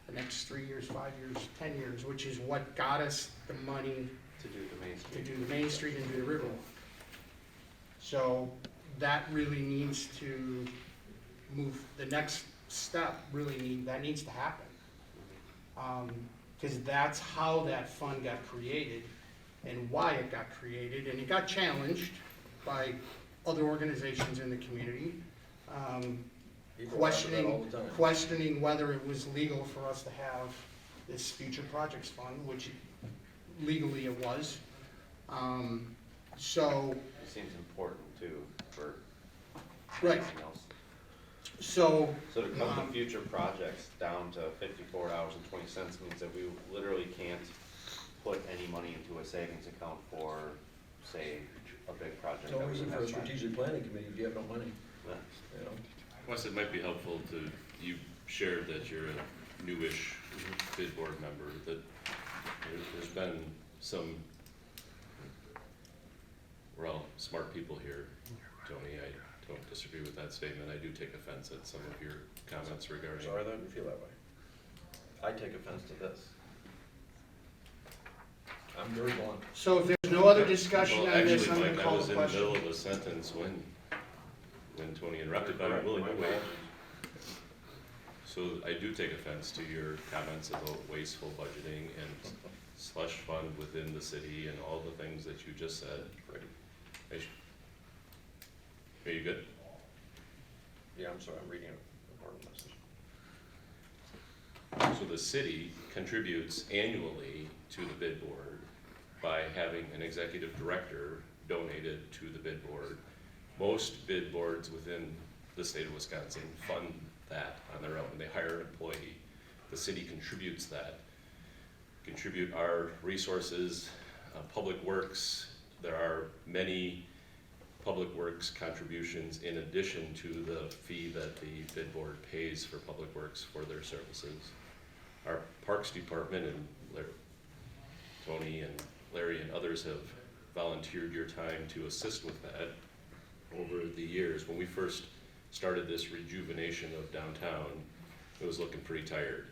the next 3 years, 5 years, 10 years, which is what got us the money To do the Main to Street. do the Main Street and do the Riverwalk. So that really needs to move, the next step that needs to happen. Because that's how that fund got created and why it got created, and it got challenged by other organizations in the community, People talk about that all the time. questioning whether it was legal for us to have this future projects fund, which legally it was. So, It seems important too, for right, anything else. So, So to come to future projects down to $54.20 means that we literally can't put any money into a savings account for, say, a big project. No that we reason would for a have to- strategic planning committee if you have no money, Yeah. you know? Plus, it might be helpful to, you shared that you're a newish bid board member, that there's been some, we're all smart people here, Tony, I don't disagree with that statement, I do take offense at some of your comments regarding. Sorry that you feel that way. I take offense to this. I'm very blunt. so if there's no other discussion Well, on this, actually, I'm gonna Mike, I call was the in the middle question. of a sentence when Tony interrupted, but I'm willing to wait. So I do take offense to your comments about wasteful budgeting and slush fund within the city and all the things that you just said. Are you good? Yeah, I'm sorry, I'm reading a part of the message. So the city contributes annually to the bid board by having an executive director donated to the bid board. Most bid boards within the state of Wisconsin fund that on their own. They hire an employee. The city contributes that. Contribute our resources, public works. There are many public works contributions in addition to the fee that the bid board pays for public works for their services. Our Parks Department and Tony and Larry and others have volunteered your time to assist with that over the years. When we first started this rejuvenation of downtown, it was looking pretty tired.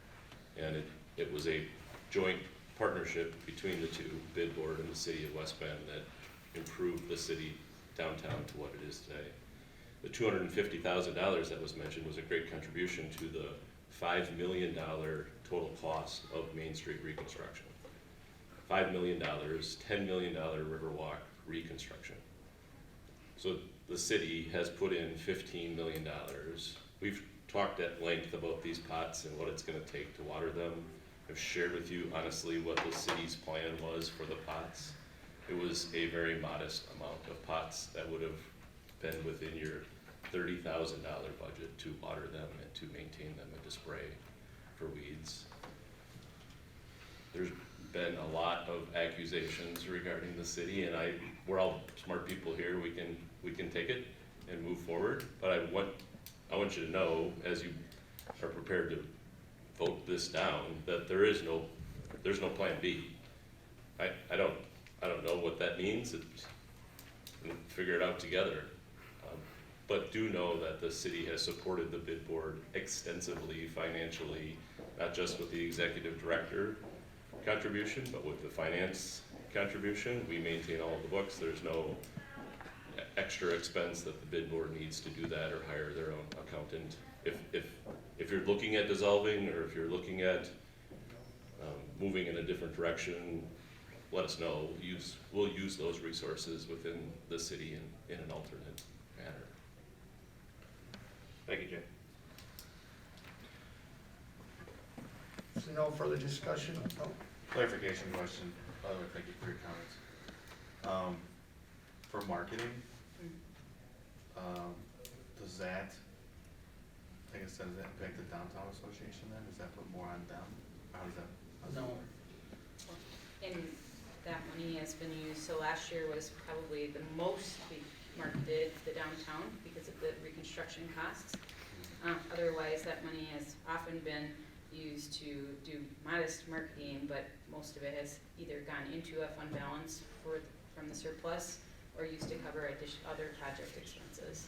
And it was a joint partnership between the two, bid board and the city of West Bend, that improved the city downtown to what it is today. The $250,000 that was mentioned was a great contribution to the $5 million total cost of Main Street reconstruction. $5 million, $10 million Riverwalk reconstruction. So the city has put in $15 million. We've talked at length about these pots and what it's gonna take to water them. I've shared with you honestly what the city's plan was for the pots. It was a very modest amount of pots that would have been within your $30,000 budget to water them and to maintain them and to spray for weeds. There's been a lot of accusations regarding the city, and we're all smart people here, we can take it and move forward, but I want you to know, as you are prepared to vote this down, that there's no plan B. I don't know what that means, we'll figure it out together. But do know that the city has supported the bid board extensively financially, not just with the executive director contribution, but with the finance contribution. We maintain all of the books. There's no extra expense that the bid board needs to do that or hire their own accountant. If you're looking at dissolving, or if you're looking at moving in a different direction, let us know. We'll use those resources within the city in an alternate manner. Thank you, Jay. So no further discussion? Oh, Clarification question, by the way, thank you for your comments. For marketing, does that, I guess, does that impact the downtown association then? Does that put more on them? How does that? no. And that money has been used, so last year was probably the most we marketed the downtown because of the reconstruction costs. Otherwise, that money has often been used to do modest marketing, but most of it has either gone into a fund balance from the surplus or used to cover other project expenses.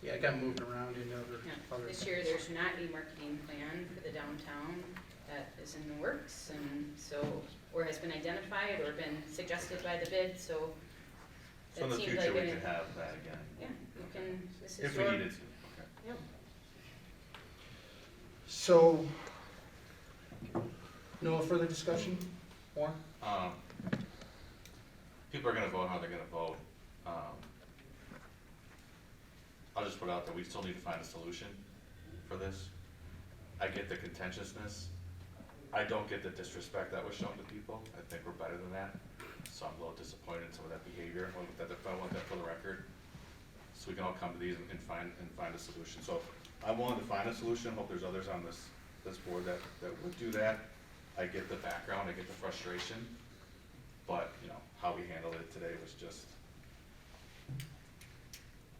Yeah, it got moved around in other. Yeah. This year, there's not a marketing plan for the downtown that is in the works, and so, or has been identified or been suggested by the bid, so So in it the seems future, like we an, could have that again, yeah, you can, this is if we your, needed to, okay. yep. So, no further discussion? More? People are gonna vote how they're gonna vote. I'll just put out that we still need to find a solution for this. I get the contentiousness. I don't get the disrespect that was shown to people. I think we're better than that. So I'm a little disappointed in some of that behavior. I want that for the record. So we can all come to these and find a solution. So I'm willing to find a solution, hope there's others on this board that would do that. I get the background, I get the frustration, but, you know, how we handled it today was just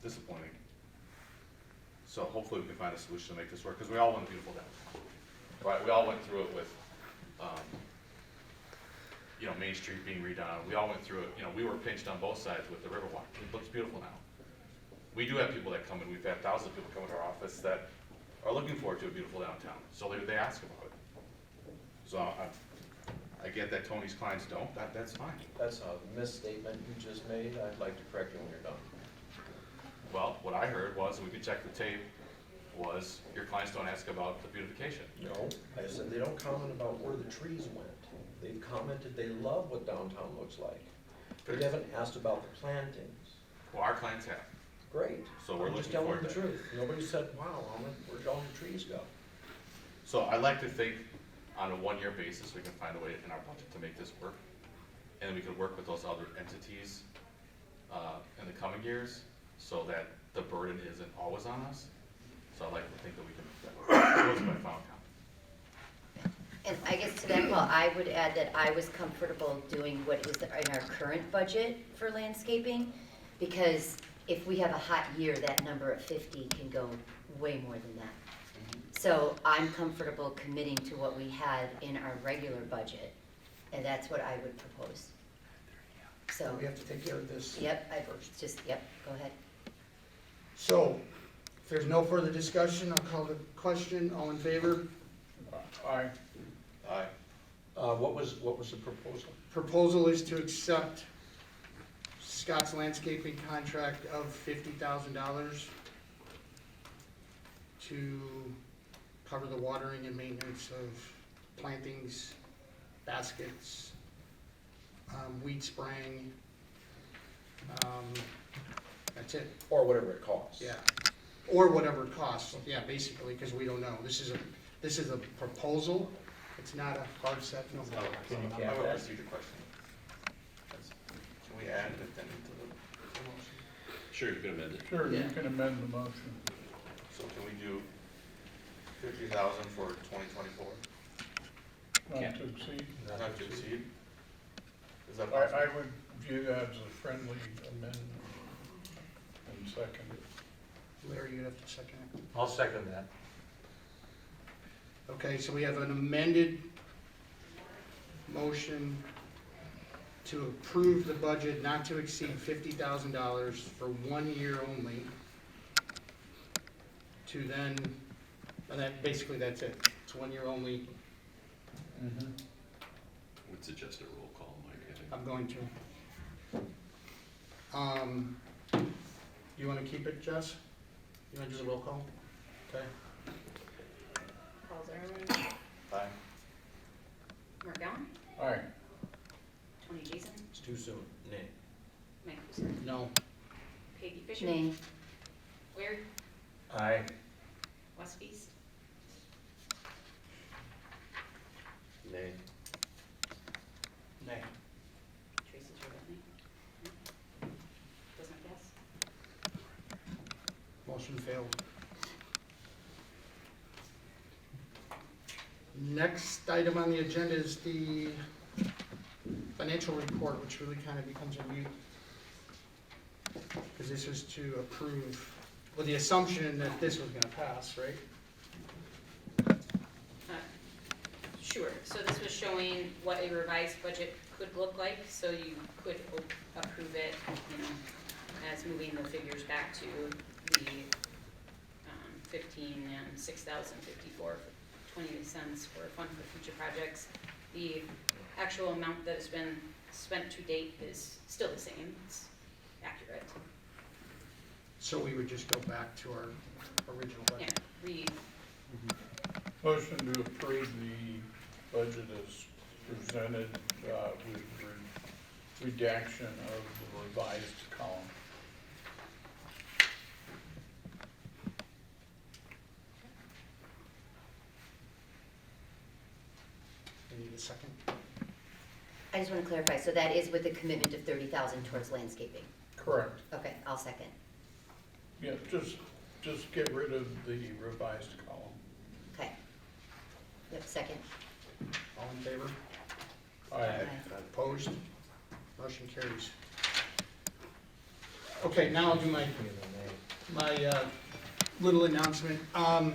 disappointing. So hopefully we can find a solution to make this work, because we all want a beautiful downtown. Right, we all went through it with, you know, Main Street being redone, we all went through it, you know, we were pinched on both sides with the Riverwalk, it looks beautiful now. We do have people that come in, we've had thousands of people come into our office that are looking forward to a beautiful downtown, so they ask about it. So I get that Tony's clients don't, that's fine. That's a misstatement you just made. I'd like to correct you when you're done. Well, what I heard was, and we could check the tape, was your clients don't ask about the beautification. No, I said they don't comment about where the trees went. They've commented they love what downtown looks like. They haven't asked about the plantings. Well, our clients have. Great. So we're I'm just looking telling forward the to that. truth. Nobody said, wow, where'd all the trees go? So I like to think on a one-year basis, we can find a way in our budget to make this work. And we could work with those other entities in the coming years so that the burden isn't always on us. So I like to think that we can make that work. That was my final comment. And I guess to that, Paul, I would add that I was comfortable doing what is in our current budget for landscaping, because if we have a hot year, that number of 50 can go way more than that. So I'm comfortable committing to what we had in our regular budget, and that's what I would propose. So, We have to take care of this. yep, go ahead. So, if there's no further discussion, I'll call the question. All in favor? Aye. Aye. What was the proposal? Proposal is to accept Scott's landscaping contract of $50,000 to cover the watering and maintenance of plantings, baskets, weed spraying. That's it. Or whatever it costs. Yeah, or whatever it costs, yeah, basically, because we don't know. This is a proposal, it's not a hard set number. Can you I cap have a that? procedure question. Can we add it then into the motion? Sure, you can amend it. Sure, you Yeah. can amend the motion. So can we do 50,000 for 2024? Not to exceed. Not to exceed? Is that I possible? would view that as a friendly amendment and second it. Larry, you have to second it. I'll second that. Okay, so we have an amended motion to approve the budget not to exceed $50,000 for 1 year only. To then, and that, basically that's it. It's 1 year only. Would suggest a roll call, Mike, I think. I'm going to. You wanna keep it, Jess? You wanna do the roll call? Okay. Paul Zimmerman, Aye. Mark Allen, Aye. Tony Jason, It's too soon. Nay. Mike Houston, No. Peggy Fisher. Nay. Ware, Aye. West Feast, Nay. Nay. Tracy's your name. Doesn't guess. Motion failed. Next item on the agenda is the financial report, which really kind of becomes a mute. Because this was to approve, with the assumption that this was gonna pass, right? Sure, so this was showing what a revised budget could look like, so you could approve it, you know, as moving the figures back to the 15 and 6,054 for 20 cents for fund for future projects. The actual amount that has been spent to date is still the same, it's accurate. So we would just go back to our original Yeah, budget. Motion to approve the budget as presented with redaction of the revised column. We need a second. I just want to clarify, so that is with the commitment of 30,000 towards landscaping? Correct. Okay, I'll second. Yeah, just just get rid of the revised column. Okay. Yep, second. All in favor? Aye. Opposed? Motion carries. Okay, now I'll do my little announcement. I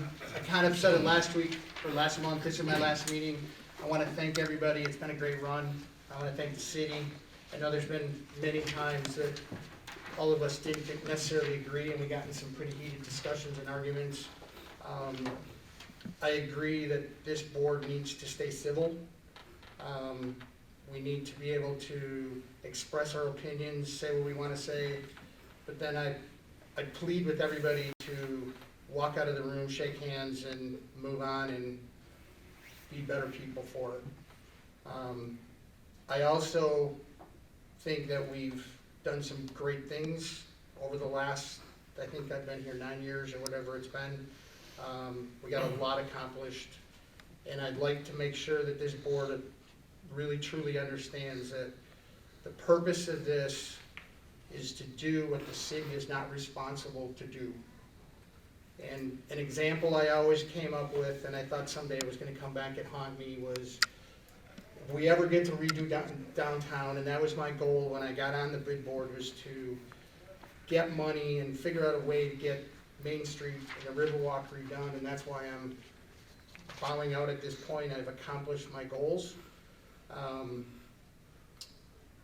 kind of said it last week, or last month, this is my last meeting. I want to thank everybody, it's been a great run. I want to thank the city. I know there's been many times that all of us didn't necessarily agree, and we got in some pretty heated discussions and arguments. I agree that this board needs to stay civil. We need to be able to express our opinions, say what we want to say, but then I plead with everybody to walk out of the room, shake hands, and move on and be better people for it. I also think that we've done some great things over the last, I think I've been here 9 years or whatever it's been. We got a lot accomplished, and I'd like to make sure that this board really truly understands that the purpose of this is to do what the city is not responsible to do. And an example I always came up with, and I thought someday it was gonna come back and haunt me, was if we ever get to redo downtown, and that was my goal when I got on the bid board, was to get money and figure out a way to get Main Street and the Riverwalk redone, and that's why I'm bowing out at this point. I've accomplished my goals.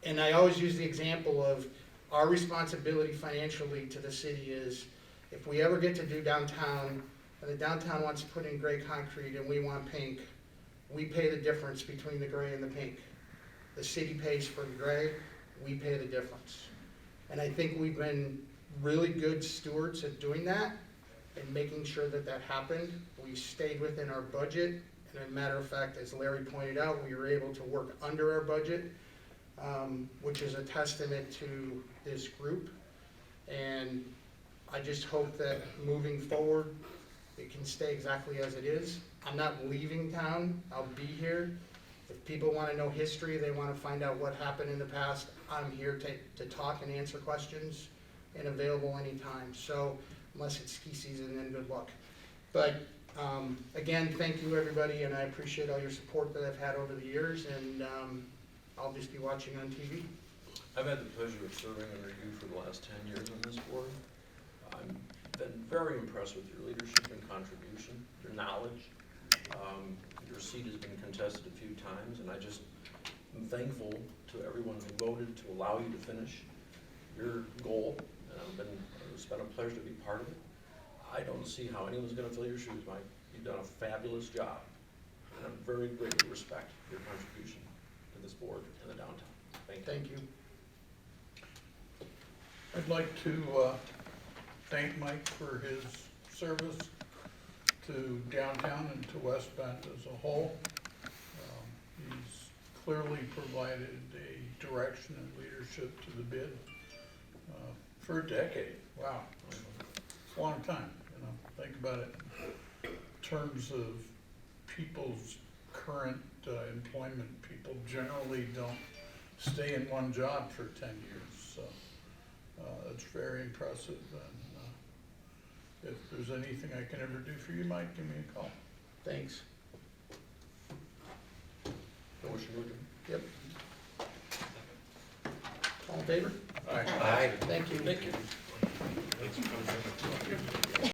And I always use the example of our responsibility financially to the city is, if we ever get to do downtown, and the downtown wants to put in gray concrete and we want pink, we pay the difference between the gray and the pink. The city pays for the gray, we pay the difference. And I think we've been really good stewards at doing that and making sure that that happened. We stayed within our budget, and as a matter of fact, as Larry pointed out, we were able to work under our budget, which is a testament to this group. And I just hope that moving forward, it can stay exactly as it is. I'm not leaving town, I'll be here. If people want to know history, they want to find out what happened in the past, I'm here to talk and answer questions, and available anytime. So unless it's ski season, then good luck. But again, thank you everybody, and I appreciate all your support that I've had over the years, and I'll just be watching on TV. I've had the pleasure of serving under you for the last 10 years on this board. I've been very impressed with your leadership and contribution, your knowledge. Your seat has been contested a few times, and I just am thankful to everyone who voted to allow you to finish your goal. And it's been a pleasure to be part of it. I don't see how anyone's gonna fill your shoes, Mike. You've done a fabulous job, and I very greatly respect your contribution to this board and the downtown. Thank you. Thank you. I'd like to thank Mike for his service to downtown and to West Bend as a whole. He's clearly provided a direction and leadership to the bid for a decade. Wow, it's a long time, you know, think about it in terms of people's current employment. People generally don't stay in one job for 10 years, so it's very impressive. And if there's anything I can ever do for you, Mike, give me a call. Thanks. Motion to adjourn. Yep. All in favor? All right. Aye. Thank you. Thank you.